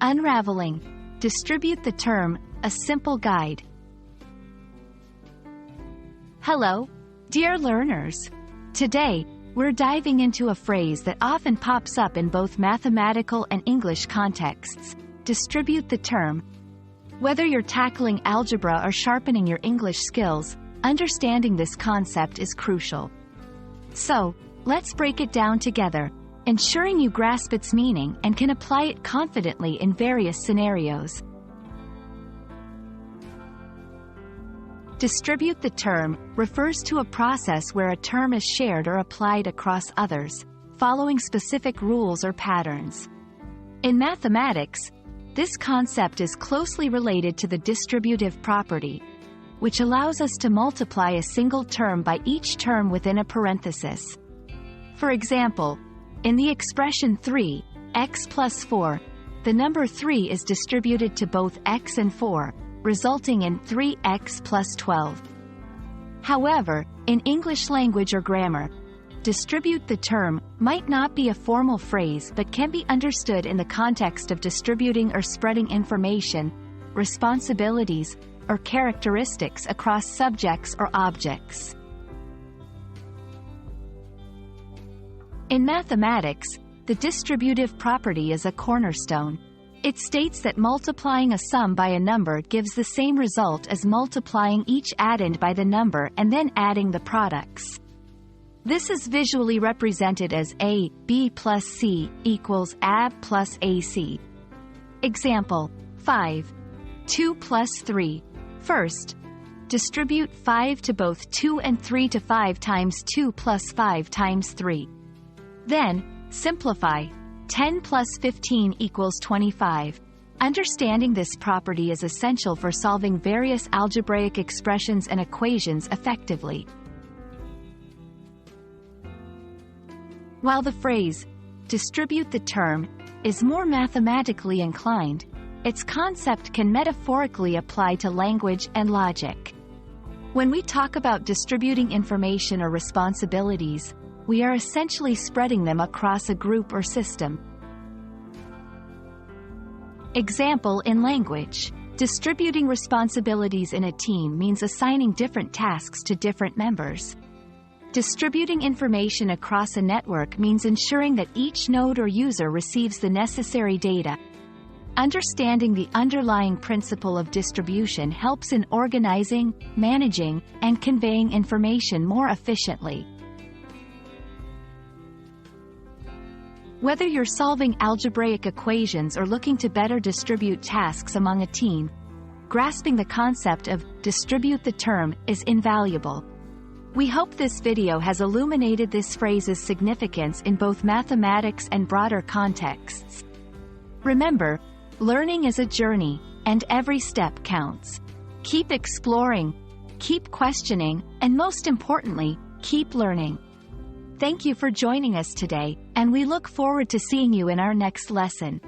Unraveling, Distribute the Term, a simple guide. Hello, dear learners. Today, we're diving into a phrase that often pops up in both mathematical and English contexts: distribute the term. Whether you're tackling algebra or sharpening your English skills, understanding this concept is crucial. So, let's break it down together, ensuring you grasp its meaning and can apply it confidently in various scenarios. Distribute the term refers to a process where a term is shared or applied across others, following specific rules or patterns. In mathematics, this concept is closely related to the distributive property, which allows us to multiply a single term by each term within a parenthesis. For example, in the expression 3x plus 4, the number 3 is distributed to both x and 4, resulting in 3x plus 12. However, in English language or grammar, distribute the term might not be a formal phrase but can be understood in the context of distributing or spreading information, responsibilities, or characteristics across subjects or objects. In mathematics, the distributive property is a cornerstone. It states that multiplying a sum by a number gives the same result as multiplying each addend by the number and then adding the products. This is visually represented as AB plus C equals AB plus AC. Example 5. 2 plus 3. First, distribute 5 to both 2 and 3 to 5 times 2 plus 5 times 3. Then, simplify. 10 plus 15 equals 25. Understanding this property is essential for solving various algebraic expressions and equations effectively. While the phrase, distribute the term, is more mathematically inclined, its concept can metaphorically apply to language and logic. When we talk about distributing information or responsibilities, we are essentially spreading them across a group or system. Example in language. Distributing responsibilities in a team means assigning different tasks to different members. Distributing information across a network means ensuring that each node or user receives the necessary data. Understanding the underlying principle of distribution helps in organizing, managing, and conveying information more efficiently. Whether you're solving algebraic equations or looking to better distribute tasks among a team, grasping the concept of distribute the term is invaluable. We hope this video has illuminated this phrase's significance in both mathematics and broader contexts. Remember, learning is a journey, and every step counts. Keep exploring, keep questioning, and most importantly, keep learning. Thank you for joining us today, and we look forward to seeing you in our next lesson.